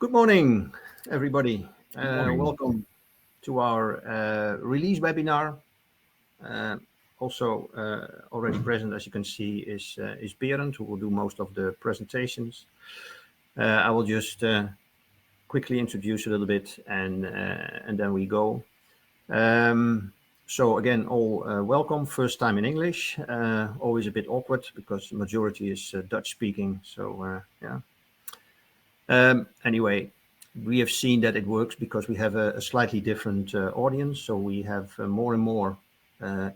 Good morning, everybody. Good morning. Welcome to our release webinar. Uh, also, already present, as you can see, is Berend, who will do most of the presentations. I will just quickly introduce a little bit, and then we go. So again, all welcome. First time in English. Always a bit awkward because the majority is Dutch speaking. So yeah. Anyway, we have seen that it works because we have a slightly different audience. So we have more and more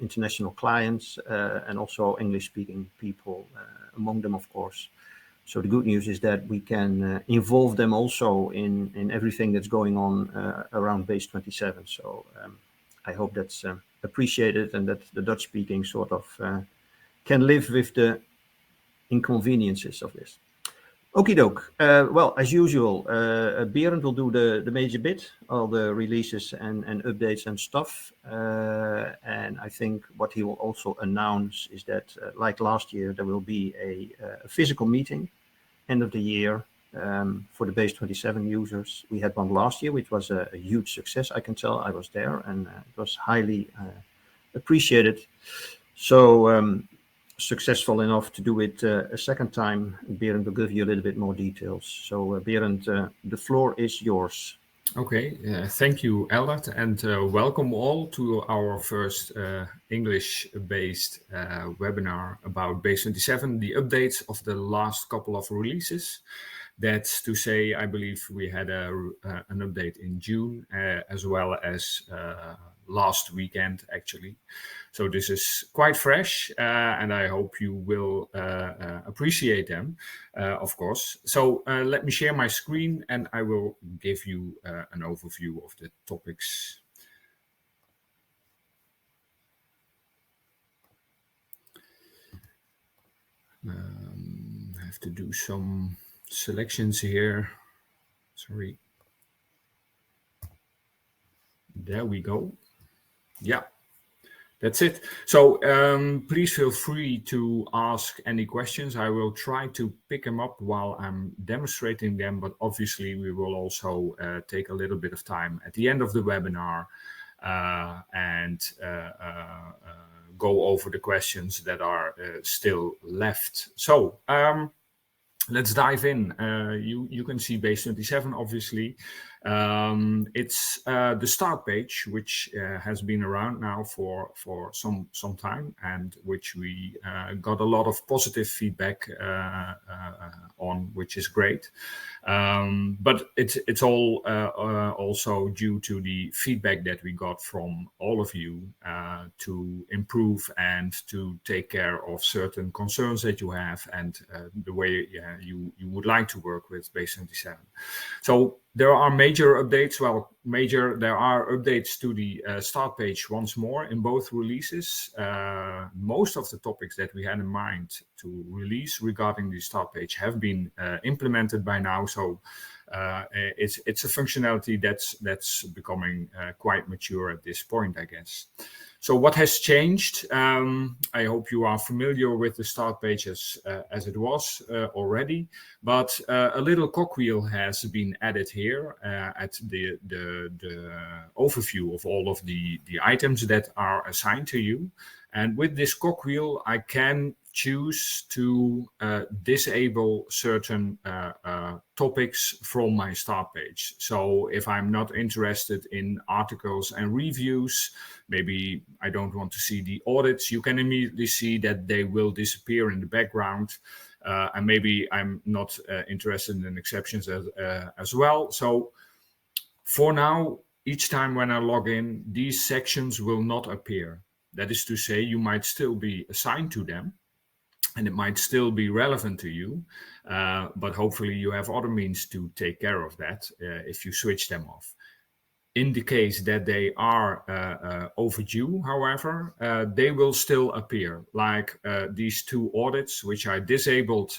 international clients and also English-speaking people among them, of course. So the good news is that we can involve them also in everything that's going on around Base27. So I hope that's appreciated and that the Dutch-speaking sort of can live with the inconveniences of this. Okie doke. Well, as usual, Berend will do the major bit, all the releases and updates and stuff. And I think what he will also announce is that, like last year, there will be a physical meeting end of the year for the Base27 users. We had one last year, which was a huge success. I can tell I was there, and it was highly appreciated. So successful enough to do it a second time. Berend will give you a little bit more details. So Berend, the floor is yours. Okay, thank you, Eldert, and welcome all to our first English-based webinar about Base27, the updates of the last couple of releases. That's to say, I believe we had an update in June as well as last weekend, actually. So this is quite fresh, and I hope you will appreciate them, of course. So let me share my screen, and I will give you an overview of the topics. I have to do some selections here. Sorry. There we go. Yeah. That's it. So please feel free to ask any questions. I will try to pick them up while I'm demonstrating them, but obviously we will also take a little bit of time at the end of the webinar and go over the questions that are still left. So let's dive in. You can see Base27, obviously. It's the start page, which has been around now for some time, and which we got a lot of positive feedback on, which is great. But it's all also due to the feedback that we got from all of you to improve and to take care of certain concerns that you have and the way you would like to work with Base27. So there are major updates. Well, there are updates to the start page once more in both releases. Most of the topics that we had in mind to release regarding the start page have been implemented by now. So it's a functionality that's becoming quite mature at this point, I guess. So what has changed? I hope you are familiar with the start page as it was already, but a little cogwheel has been added here at the overview of all of the items that are assigned to you. And with this cogwheel, I can choose to disable certain topics from my start page. So if I'm not interested in articles and reviews, maybe I don't want to see the audits, you can immediately see that they will disappear in the background. And maybe I'm not interested in exceptions as well. So for now, each time when I log in, these sections will not appear. That is to say, you might still be assigned to them, and it might still be relevant to you, but hopefully you have other means to take care of that if you switch them off. In the case that they are overdue, however, they will still appear, like these two audits, which I disabled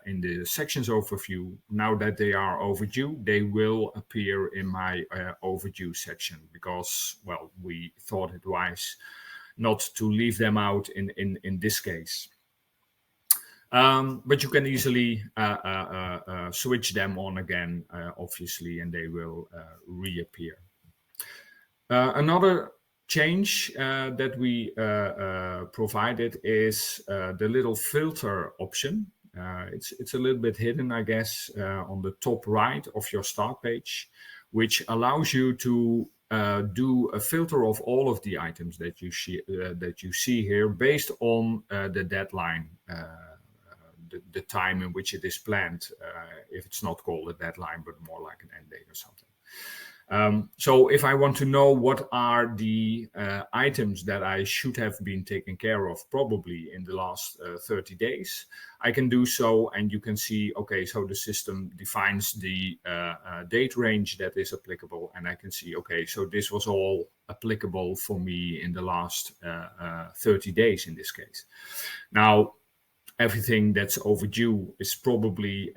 in the sections overview. Now that they are overdue, they will appear in my overdue section because, well, we thought it wise not to leave them out in this case. But you can easily switch them on again, obviously, and they will reappear. Another change that we provided is the little filter option. It's a little bit hidden, I guess, on the top right of your start page, which allows you to do a filter of all of the items that you see here based on the deadline, the time in which it is planned. If it's not called a deadline, but more like an end date or something. So if I want to know what are the items that I should have been taken care of probably in the last 30 days, I can do so, and you can see, okay, so the system defines the date range that is applicable, and I can see, okay, so this was all applicable for me in the last 30 days in this case. Now, everything that's overdue is probably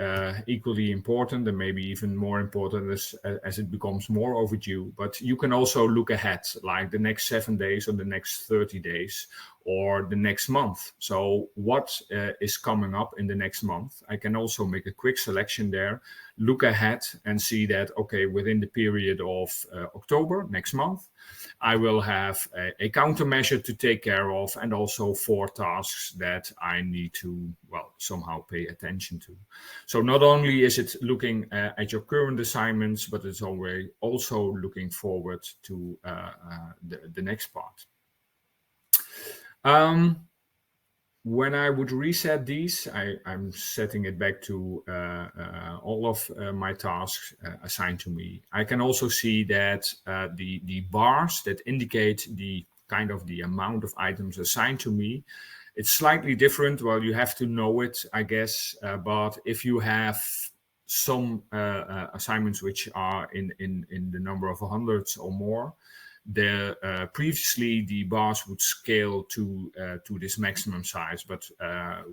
equally important, and maybe even more important as it becomes more overdue. But you can also look ahead, like the next 7 days or the next 30 days or the next month. So what is coming up in the next month? I can also make a quick selection there, look ahead and see that, okay, within the period of October, next month, I will have a countermeasure to take care of, and also 4 tasks that I need to, well, somehow pay attention to. So not only is it looking at your current assignments, but it's also looking forward to the next part. When I would reset these, I'm setting it back to all of my tasks assigned to me. I can also see that the bars that indicate the kind of the amount of items assigned to me, it's slightly different. Well, you have to know it, I guess. But if you have some assignments which are in the number of hundreds or more, previously the bars would scale to this maximum size, but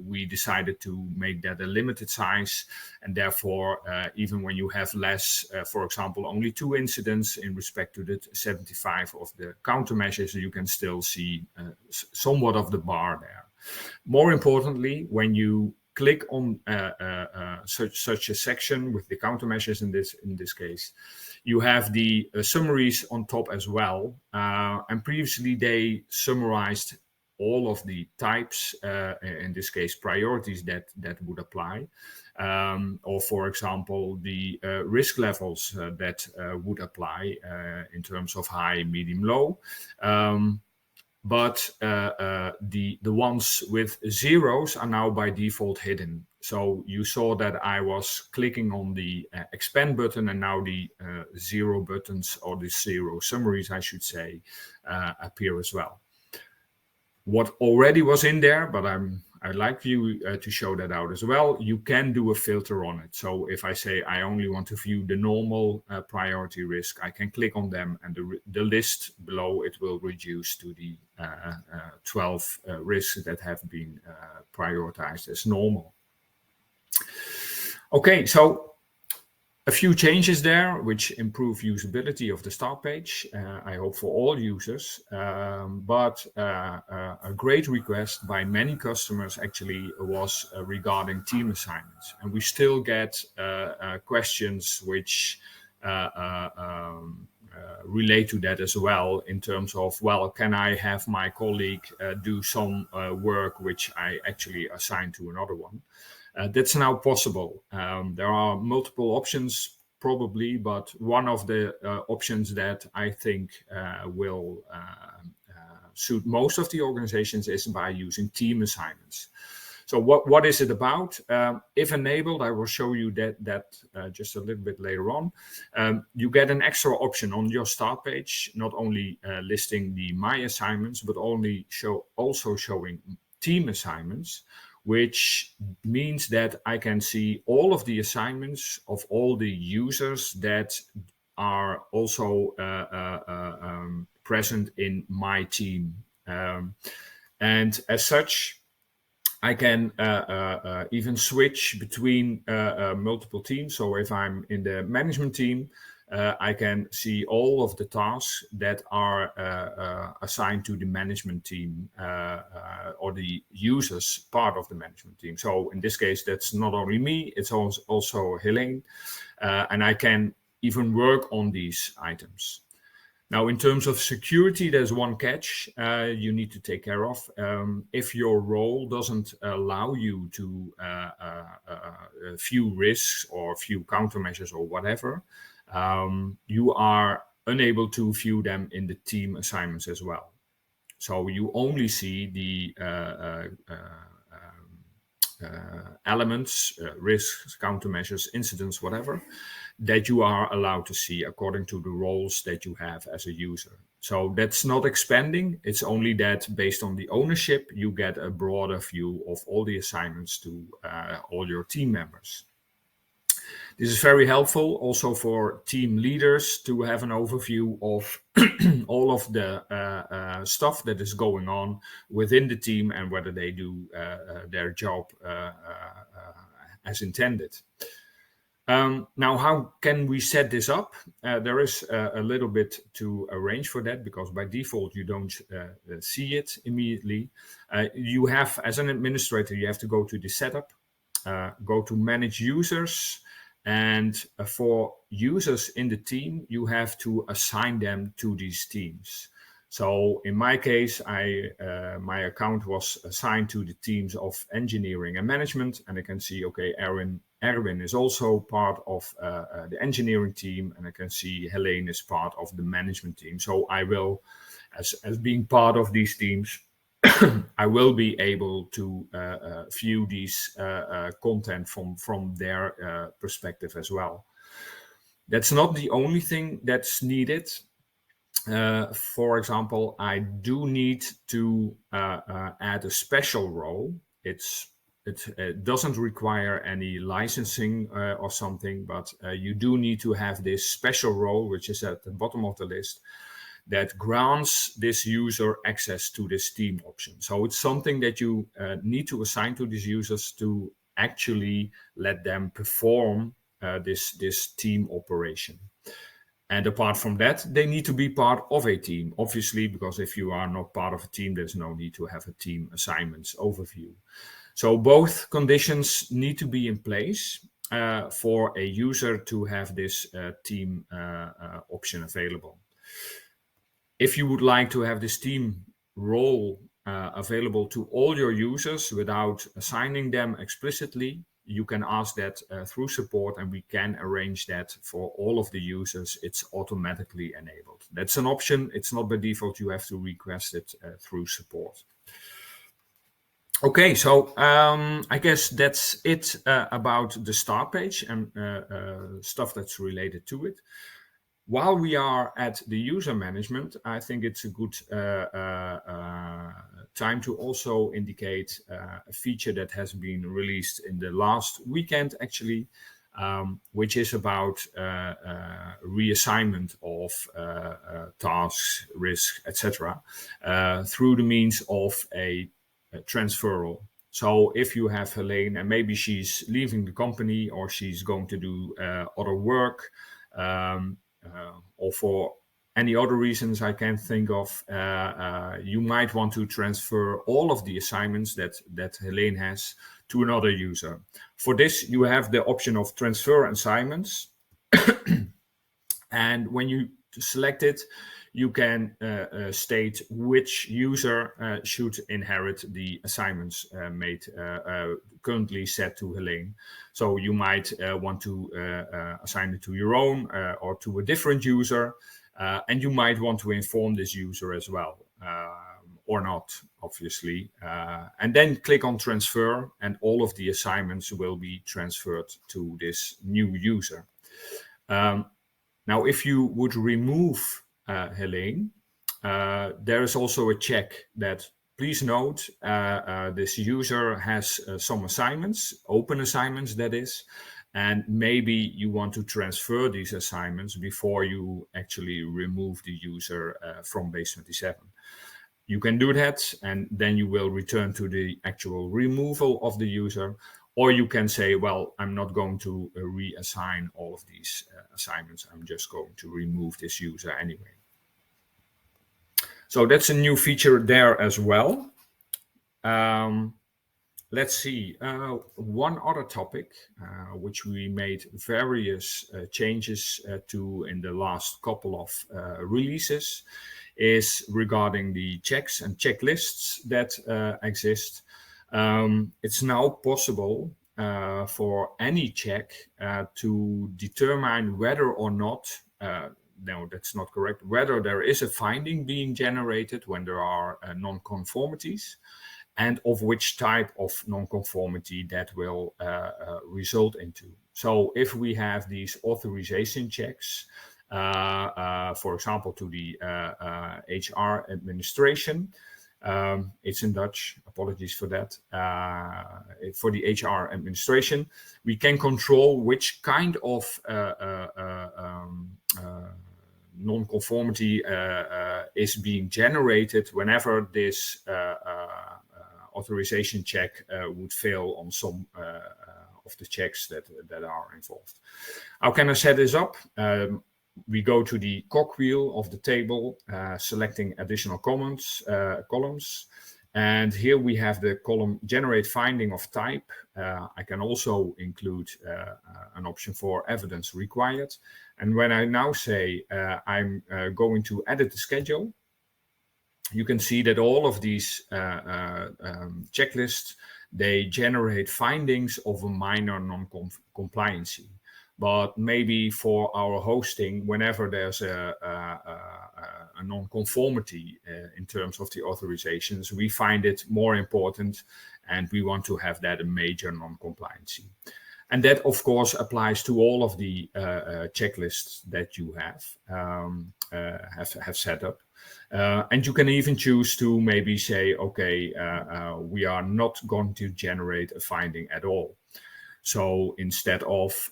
we decided to make that a limited size, and therefore even when you have less, for example, only 2 incidents in respect to the 75 of the countermeasures, you can still see somewhat of the bar there. More importantly, when you click on such a section with the countermeasures in this case, you have the summaries on top as well. And previously they summarized all of the types, in this case, priorities that would apply. Or for example, the risk levels that would apply in terms of high, medium, low. But the ones with zeros are now by default hidden. So you saw that I was clicking on the expand button, and now the 0 buttons, or the 0 summaries, I should say, appear as well. What already was in there, but I'd like you to show that out as well. You can do a filter on it. So if I say I only want to view the normal priority risk, I can click on them, and the list below it will reduce to the 12 risks that have been prioritized as normal. Okay, so a few changes there which improve usability of the start page, I hope for all users, but a great request by many customers actually was regarding team assignments, and we still get questions which relate to that as well, in terms of, well, can I have my colleague do some work which I actually assign to another one? That's now possible. There are multiple options probably, but one of the options that I think will suit most of the organizations is by using team assignments. So what is it about? If enabled, I will show you that just a little bit later on. You get an extra option on your start page, not only listing the My Assignments, but also showing team assignments, which means that I can see all of the assignments of all the users that are also present in my team. And as such, I can even switch between multiple teams. So if I'm in the management team, I can see all of the tasks that are assigned to the management team or the users part of the management team. So in this case, that's not only me, it's also Helene, and I can even work on these items. Now, in terms of security, there's one catch you need to take care of. If your role doesn't allow you to view risks or view countermeasures or whatever, you are unable to view them in the team assignments as well. So you only see the elements, risks, countermeasures, incidents, whatever, that you are allowed to see according to the roles that you have as a user. So that's not expanding. It's only that based on the ownership, you get a broader view of all the assignments to all your team members. This is very helpful also for team leaders to have an overview of all of the stuff that is going on within the team and whether they do their job as intended. Now, how can we set this up? There is a little bit to arrange for that, because by default, you don't see it immediately. You have, as an administrator, you have to go to the setup, go to manage users, and for users in the team, you have to assign them to these teams. So in my case, my account was assigned to the teams of engineering and management, and I can see, okay, Erwin is also part of the engineering team, and I can see Helene is part of the management team. So I will, as being part of these teams, I will be able to view these content from their perspective as well. That's not the only thing that's needed. For example, I do need to add a special role. It doesn't require any licensing or something, but you do need to have this special role, which is at the bottom of the list, that grants this user access to this team option. So it's something that you need to assign to these users to actually let them perform this team operation. And apart from that, they need to be part of a team, obviously, because if you are not part of a team, there's no need to have a team assignments overview. So both conditions need to be in place for a user to have this team option available. If you would like to have this team role available to all your users without assigning them explicitly, you can ask that through support, and we can arrange that for all of the users. It's automatically enabled. That's an option. It's not by default. You have to request it through support. Okay, so I guess that's it about the start page and stuff that's related to it. While we are at the user management, I think it's a good time to also indicate a feature that has been released in the last weekend, actually, which is about reassignment of tasks, risks, etc., through the means of a transferal. So if you have Helene and maybe she's leaving the company or she's going to do other work, or for any other reasons I can think of, you might want to transfer all of the assignments that Helene has to another user. For this, you have the option of transfer assignments. And when you select it, you can state which user should inherit the assignments made currently set to Helene. So you might want to assign it to your own or to a different user, and you might want to inform this user as well, or not, obviously. And then click on transfer, and all of the assignments will be transferred to this new user. Now, if you would remove Helene, there is also a check that, please note, this user has some assignments, open assignments that is, and maybe you want to transfer these assignments before you actually remove the user from Base27. You can do that, and then you will return to the actual removal of the user, Or you can say, well, I'm not going to reassign all of these assignments. I'm just going to remove this user anyway. So that's a new feature there as well. Let's see, one other topic which we made various changes to in the last couple of releases is regarding the checks and checklists that exist. It's now possible for any check to determine whether or not, no, that's not correct, whether there is a finding being generated when there are non-conformities, and of which type of non-conformity that will result into. So if we have these authorization checks, for example, to the HR administration, it's in Dutch, apologies for that, for the HR administration, we can control which kind of non-conformity is being generated whenever this authorization check would fail on some of the checks that are involved. How can I set this up? We go to the cogwheel of the table, selecting additional columns, and here we have the column generate finding of type. I can also include an option for evidence required. And when I now say I'm going to edit the schedule, you can see that all of these checklists, they generate findings of a minor non-compliancy. But maybe for our hosting, whenever there's a non-conformity in terms of the authorizations, we find it more important and we want to have that a major non-compliancy. And that, of course, applies to all of the checklists that you have set up. And you can even choose to maybe say, okay, we are not going to generate a finding at all. So instead of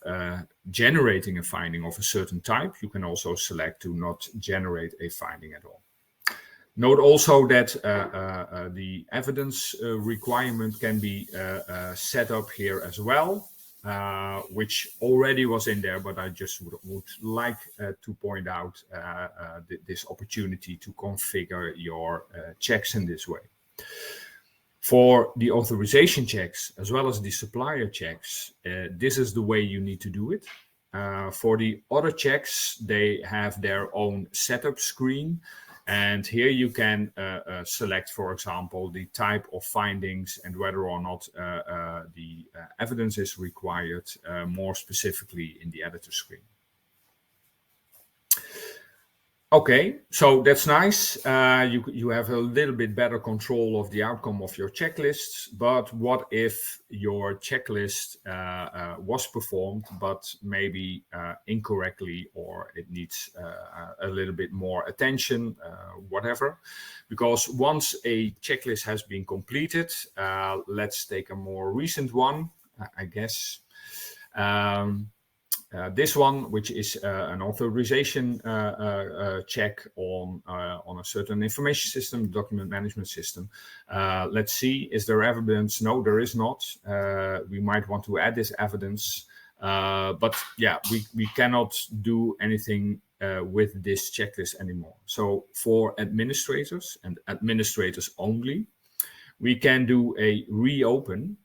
generating a finding of a certain type, you can also select to not generate a finding at all. Note also that the evidence requirement can be set up here as well, which already was in there, but I just would like to point out this opportunity to configure your checks in this way. For the authorization checks, as well as the supplier checks, this is the way you need to do it. For the other checks, they have their own setup screen. And here you can select, for example, the type of findings and whether or not the evidence is required more specifically in the editor screen. Okay, so that's nice. You have a little bit better control of the outcome of your checklists, but what if your checklist was performed, but maybe incorrectly, or it needs a little bit more attention, whatever? Because once a checklist has been completed, let's take a more recent one, I guess. This one, which is an authorization check on a certain information system, document management system. Let's see, is there evidence? No, there is not. We might want to add this evidence, but yeah, we cannot do anything with this checklist anymore. So for administrators and administrators only, we can do a reopen.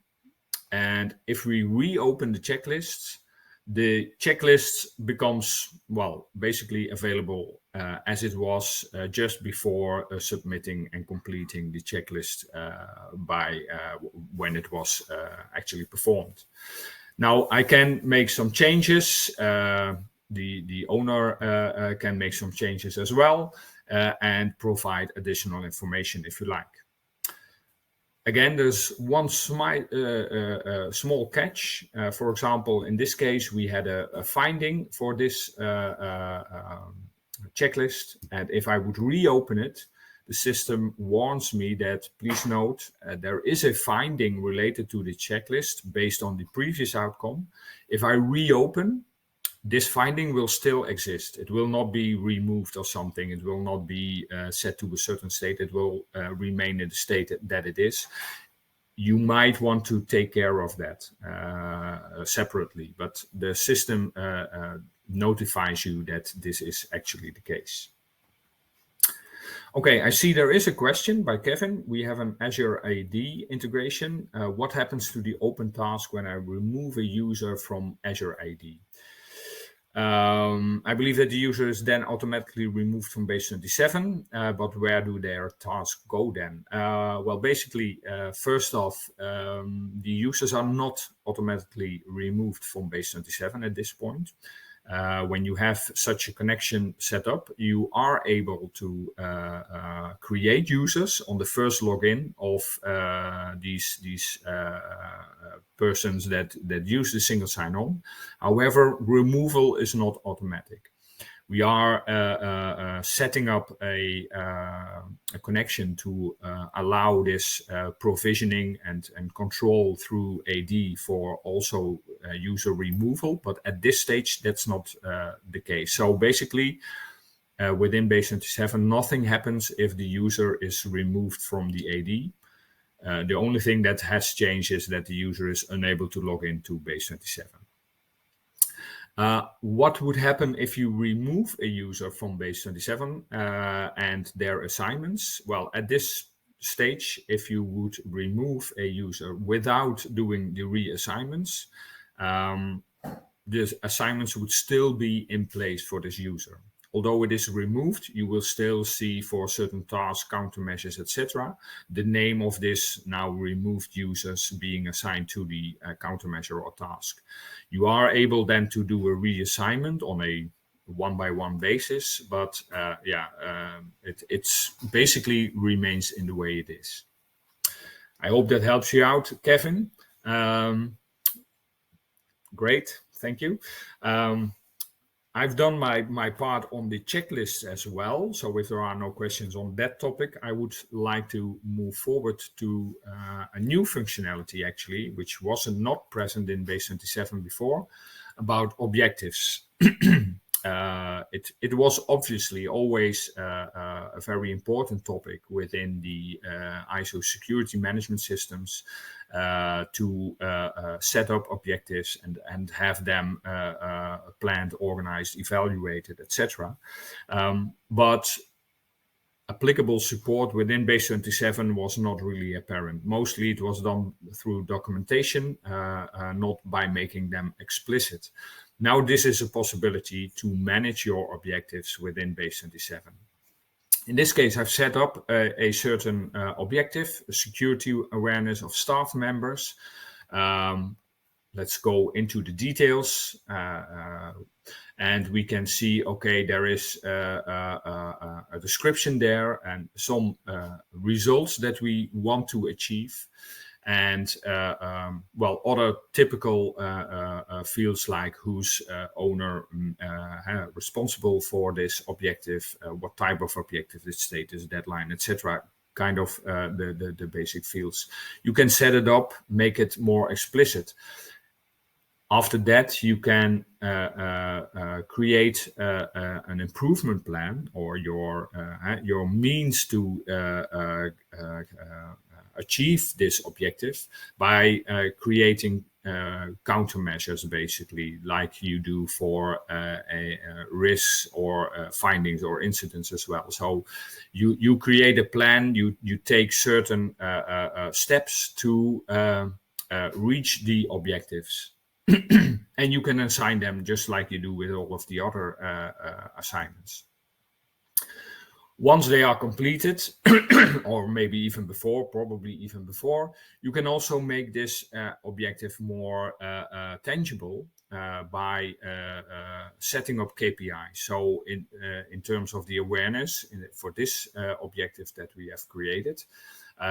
And if we reopen the checklists, the checklist becomes, well, basically available as it was just before submitting and completing the checklist by when it was actually performed. Now, I can make some changes. The owner can make some changes as well and provide additional information if you like. Again, there's one small catch. For example, in this case, we had a finding for this checklist. And if I would reopen it, the system warns me that, please note, there is a finding related to the checklist based on the previous outcome. If I reopen, this finding will still exist. It will not be removed or something. It will not be set to a certain state. It will remain in the state that it is. you might want to take care of that separately, but the system notifies you that this is actually the case. Okay, I see there is a question by Kevin. We have an Azure AD integration. What happens to the open task when I remove a user from Azure AD? I believe that the user is then automatically removed from Base27, but where do their tasks go then? Well, basically, first off, the users are not automatically removed from Base27 at this point. When you have such a connection set up, you are able to create users on the first login of these persons that use the single sign-on. However, removal is not automatic. We are setting up a connection to allow this provisioning and control through AD for also user removal, but at this stage that's not the case. So basically, within Base27, nothing happens if the user is removed from the AD. The only thing that has changed is that the user is unable to log into Base27. What would happen if you remove a user from Base27 and their assignments? Well, at this stage, if you would remove a user without doing the reassignments, the assignments would still be in place for this user. Although it is removed, you will still see for certain tasks, countermeasures, etc., the name of this now removed users being assigned to the countermeasure or task. You are able then to do a reassignment on a one-by-one basis, but it's basically remains in the way it is. I hope that helps you out, Kevin. Great, thank you. I've done my part on the checklist as well. So if there are no questions on that topic, I would like to move forward to a new functionality, actually, which was not present in Base27 before, about objectives. It was obviously always a very important topic within the ISO security management systems to set up objectives and have them planned, organized, evaluated, etc. But applicable support within Base27 was not really apparent. Mostly it was done through documentation, not by making them explicit. Now this is a possibility to manage your objectives within Base27. In this case, I've set up a certain objective, a security awareness of staff members. Let's go into the details. And we can see, okay, there is a description there and some results that we want to achieve. And well, other typical fields like who's owner responsible for this objective, what type of objective, its status, deadline, etc. Kind of the basic fields. You can set it up, make it more explicit. After that, you can create an improvement plan or your means to achieve this objective by creating countermeasures, basically, like you do for risks or findings or incidents as well. So you create a plan, you take certain steps to reach the objectives. And you can assign them just like you do with all of the other assignments. Once they are completed, or maybe even before, probably even before, you can also make this objective more tangible by setting up KPIs. So in terms of the awareness for this objective that we have created,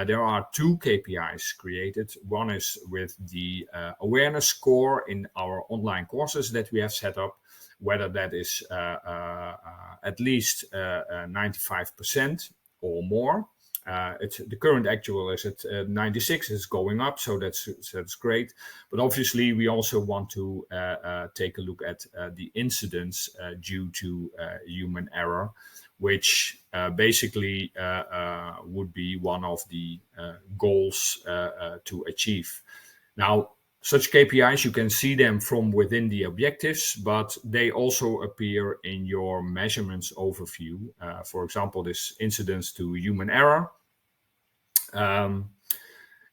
there are two KPIs created. One is with the awareness score in our online courses that we have set up, whether that is at least 95% or more, the current actual is at 96. It's going up, so that's great. But obviously, we also want to take a look at the incidents due to human error, which basically would be one of the goals to achieve. Now, such KPIs, you can see them from within the objectives, but they also appear in your measurements overview. For example, this incidence to human error.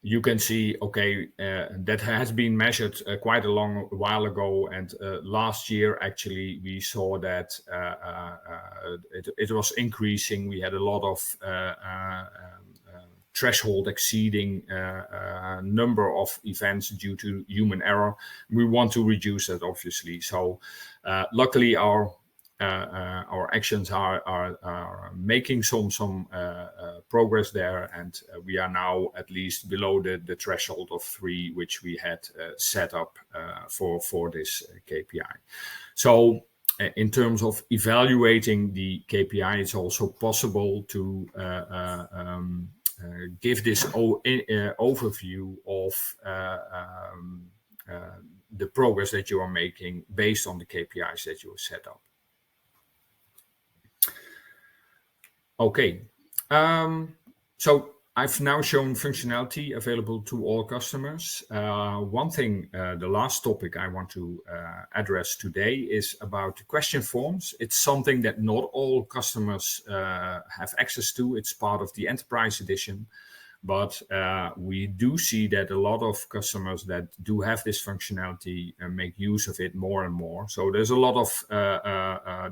You can see, okay, that has been measured quite a long while ago. And last year, actually, we saw that it was increasing. We had a lot of threshold exceeding number of events due to human error. We want to reduce that, obviously. So luckily our actions are making some progress there, and we are now at least below the threshold of 3, which we had set up for this KPI. So in terms of evaluating the KPI, it's also possible to give this overview of the progress that you are making based on the KPIs that you set up. Okay, so I've now shown functionality available to all customers. One thing, the last topic I want to address today is about the question forms. It's something that not all customers have access to. It's part of the Enterprise Edition. But we do see that a lot of customers that do have this functionality make use of it more and more. So there's a lot of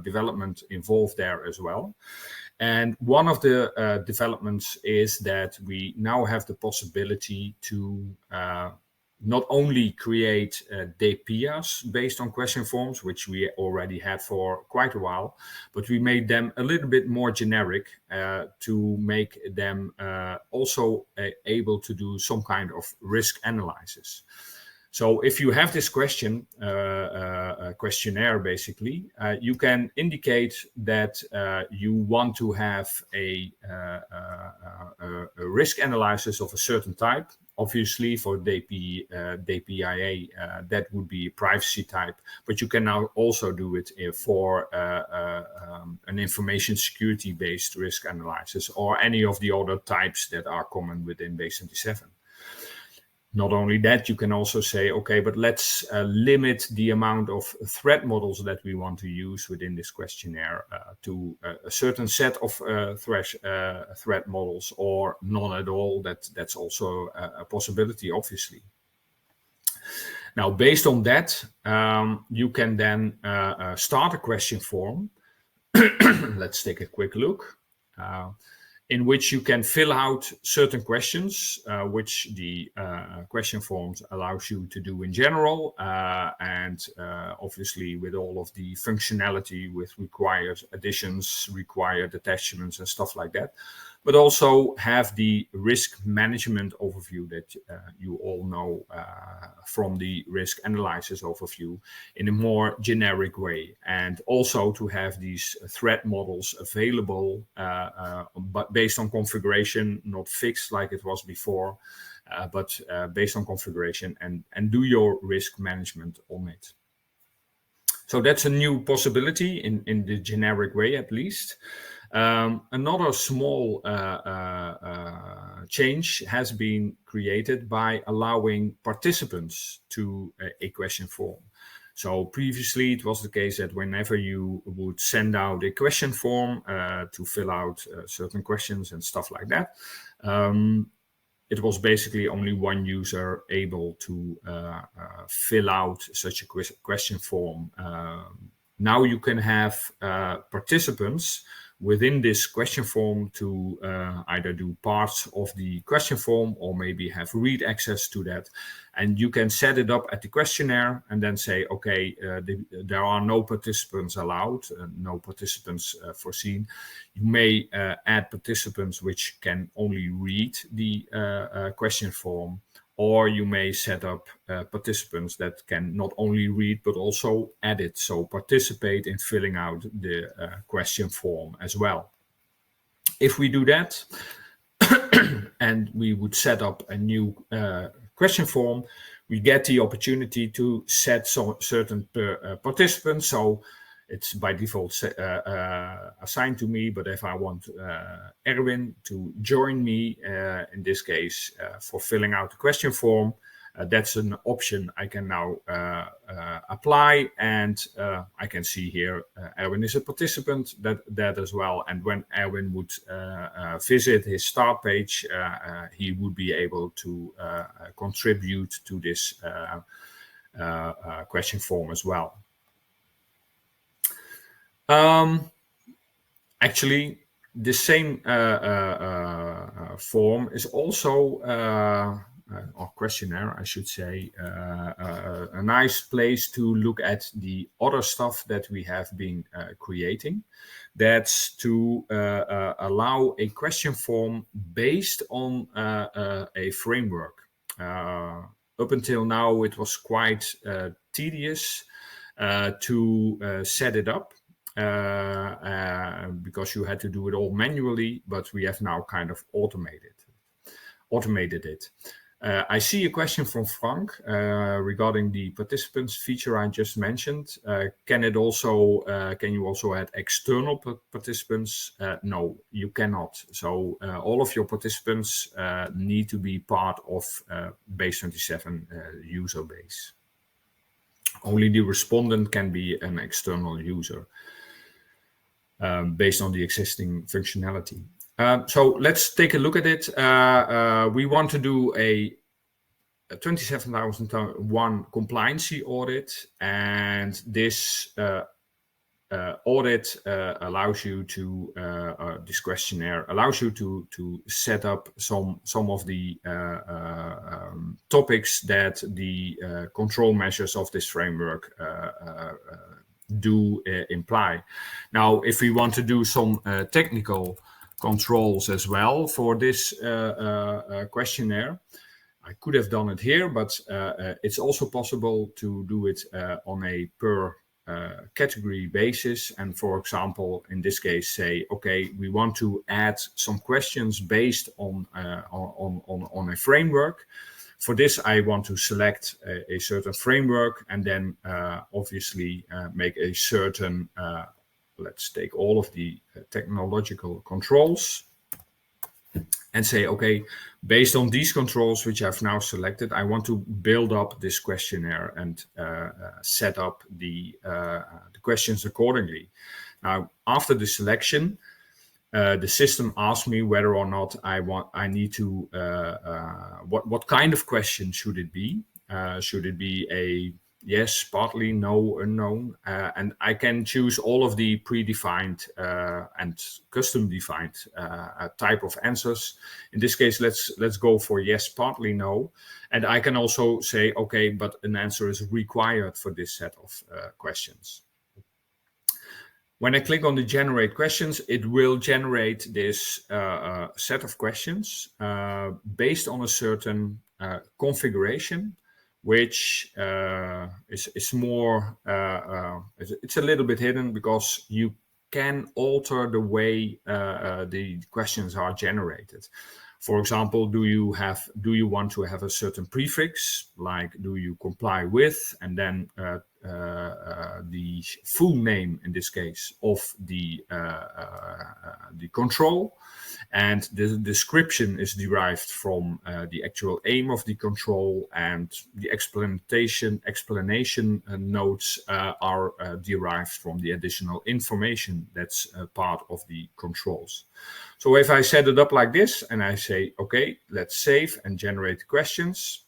development involved there as well. And one of the developments is that we now have the possibility to not only create DPIAs based on question forms, which we already had for quite a while, but we made them a little bit more generic to make them also able to do some kind of risk analysis. So if you have this questionnaire, basically, you can indicate that you want to have a risk analysis of a certain type. Obviously, for DPIA, that would be a privacy type, but you can now also do it for an information security-based risk analysis or any of the other types that are common within Base27. Not only that, you can also say, okay, but let's limit the amount of threat models that we want to use within this questionnaire to a certain set of threat models, or none at all. That's also a possibility, obviously. Now, based on that, you can then start a question form. Let's take a quick look. In which you can fill out certain questions, which the question forms allows you to do in general, and obviously with all of the functionality with required additions, required attachments and stuff like that, but also have the risk management overview that you all know from the risk analysis overview in a more generic way, and also to have these threat models available, but based on configuration, not fixed like it was before, but based on configuration, and do your risk management on it. So that's a new possibility in the generic way, at least. Another small change has been created by allowing participants to a question form. So previously it was the case that whenever you would send out a question form to fill out certain questions and stuff like that, it was basically only one user able to fill out such a question form. Now you can have participants within this question form to either do parts of the question form or maybe have read access to that. And you can set it up at the questionnaire and then say, okay, there are no participants allowed, no participants foreseen. You may add participants which can only read the question form, or you may set up participants that can not only read, but also edit, so participate in filling out the question form as well. If we do that, and we would set up a new question form, we get the opportunity to set certain participants. So it's by default assigned to me, but if I want Erwin to join me, in this case, for filling out the question form, that's an option I can now apply, and I can see here Erwin is a participant, that as well. And when Erwin would visit his start page, he would be able to contribute to this question form as well. Actually, the same form is also or questionnaire, I should say, a nice place to look at the other stuff that we have been creating. That's to allow a question form based on a framework. Up until now, it was quite tedious to set it up. Because you had to do it all manually, but we have now kind of automated it. I see a question from Frank regarding the participants feature I just mentioned. Can you also add external participants? No, you cannot. So all of your participants need to be part of Base27 user base. Only the respondent can be an external user. Based on the existing functionality. So let's take a look at it. We want to do a 27001 compliancy audit, and this audit allows you to, this questionnaire allows you to set up some of the topics that the control measures of this framework do imply. Now, if we want to do some technical controls as well for this questionnaire, I could have done it here, but it's also possible to do it on a per category basis. And for example, in this case, say, okay, we want to add some questions based on a framework. For this, I want to select a certain framework, and then obviously make a certain, let's take all of the technological controls and say, okay, based on these controls, which I've now selected, I want to build up this questionnaire and set up the questions accordingly. Now, after the selection, the system asks me whether or not I need to, what kind of question should it be? Should it be a yes, partly, no, unknown? And I can choose all of the predefined and custom defined type of answers. In this case, let's go for yes, partly, no. And I can also say, okay, but an answer is required for this set of questions. When I click on the generate questions, it will generate this set of questions based on a certain configuration, which is more, it's a little bit hidden because you can alter the way the questions are generated. For example, do you want to have a certain prefix, like do you comply with, and then the full name, in this case, of the control, and the description is derived from the actual aim of the control, and the explanation notes are derived from the additional information that's part of the controls. So if I set it up like this and I say, okay, let's save and generate questions,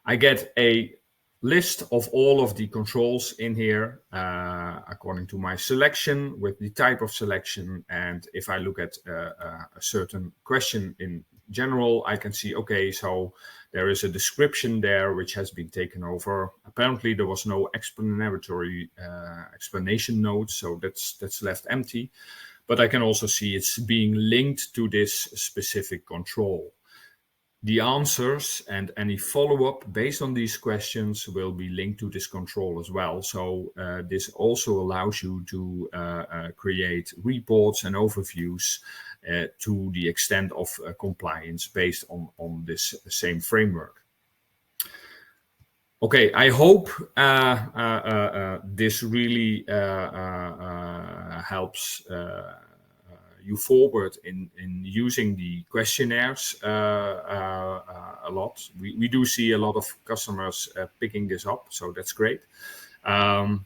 I get a list of all of the controls in here according to my selection with the type of selection. And if I look at a certain question in general, I can see, okay, so there is a description there which has been taken over. Apparently there was no explanatory explanation note, so that's left empty. But I can also see it's being linked to this specific control. The answers and any follow-up based on these questions will be linked to this control as well. So this also allows you to create reports and overviews to the extent of compliance based on this same framework. Okay, I hope this really helps you forward in using the questionnaires a lot. We do see a lot of customers picking this up, so that's great. And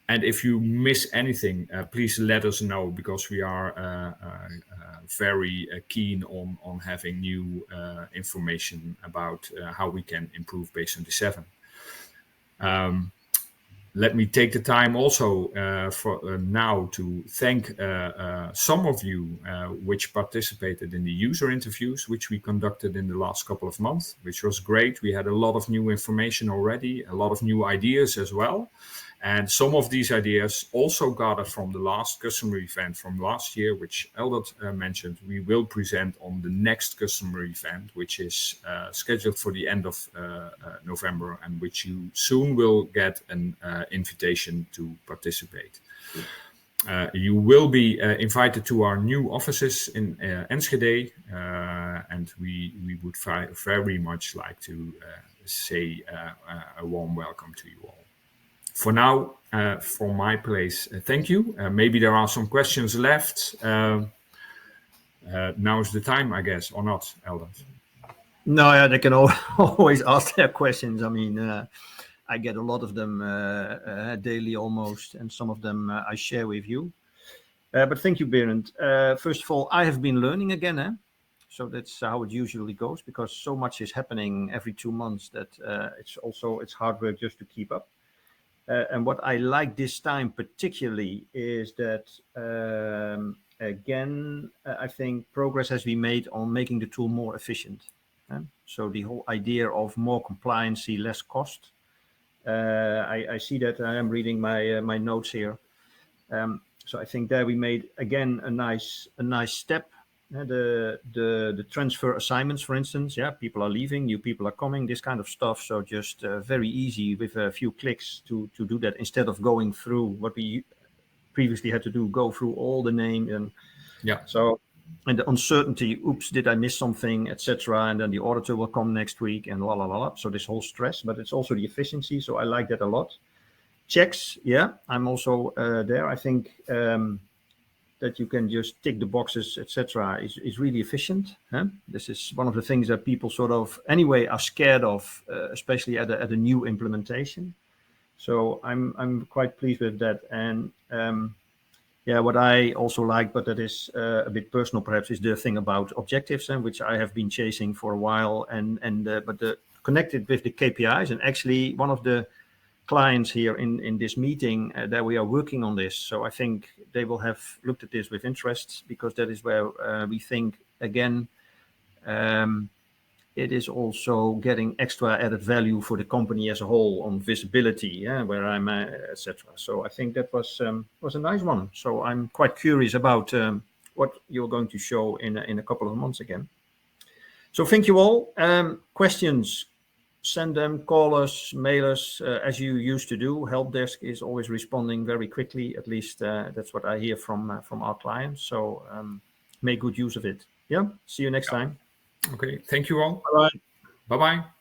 if you miss anything, please let us know, because we are very keen on having new information about how we can improve Base27. Let me take the time also for now to thank some of you which participated in the user interviews which we conducted in the last couple of months, which was great. We had a lot of new information already, a lot of new ideas as well. And some of these ideas also gathered from the last customer event from last year, which Eldert mentioned. We will present on the next customer event, which is scheduled for the end of November, and which you soon will get an invitation to participate. You will be invited to our new offices in Enschede, and we would very much like to say a warm welcome to you all. For now, from my place, thank you. Maybe there are some questions left. Now's the time, I guess, or not, Eldert? No, yeah, they can always ask their questions. I mean, I get a lot of them daily almost, and some of them I share with you. But thank you, Berend. First of all, I have been learning again. So that's how it usually goes, because so much is happening every 2 months that it's hard work just to keep up. And what I like this time particularly is that, again, I think progress has been made on making the tool more efficient. So the whole idea of more compliancy, less cost. I see that. I am reading my notes here. So I think there we made, again, a nice step. The transfer assignments, for instance, people are leaving, new people are coming, this kind of stuff. So just very easy with a few clicks to do that, instead of going through what we previously had to do, go through all the names and and the uncertainty. Oops, did I miss something, etc. And then the auditor will come next week and la la la. So this whole stress, but it's also the efficiency. So I like that a lot. Checks, I'm also there. I think that you can just tick the boxes, etc., is really efficient. This is one of the things that people sort of anyway are scared of, especially at a new implementation. So I'm quite pleased with that. And what I also like, but that is a bit personal perhaps, is the thing about objectives, which I have been chasing for a while, but connected with the KPIs. And actually, one of the clients here in this meeting that we are working on this. So I think they will have looked at this with interest, because that is where we think, again, it is also getting extra added value for the company as a whole on visibility, where I'm, etc. So I think that was a nice one. So I'm quite curious about what you're going to show in a couple of months again. So thank you all. Questions, send them, call us, mail us, as you used to do. Help desk is always responding very quickly. At least that's what I hear from our clients. So make good use of it. See you next time. Okay, thank you all. Bye-bye. Bye-bye.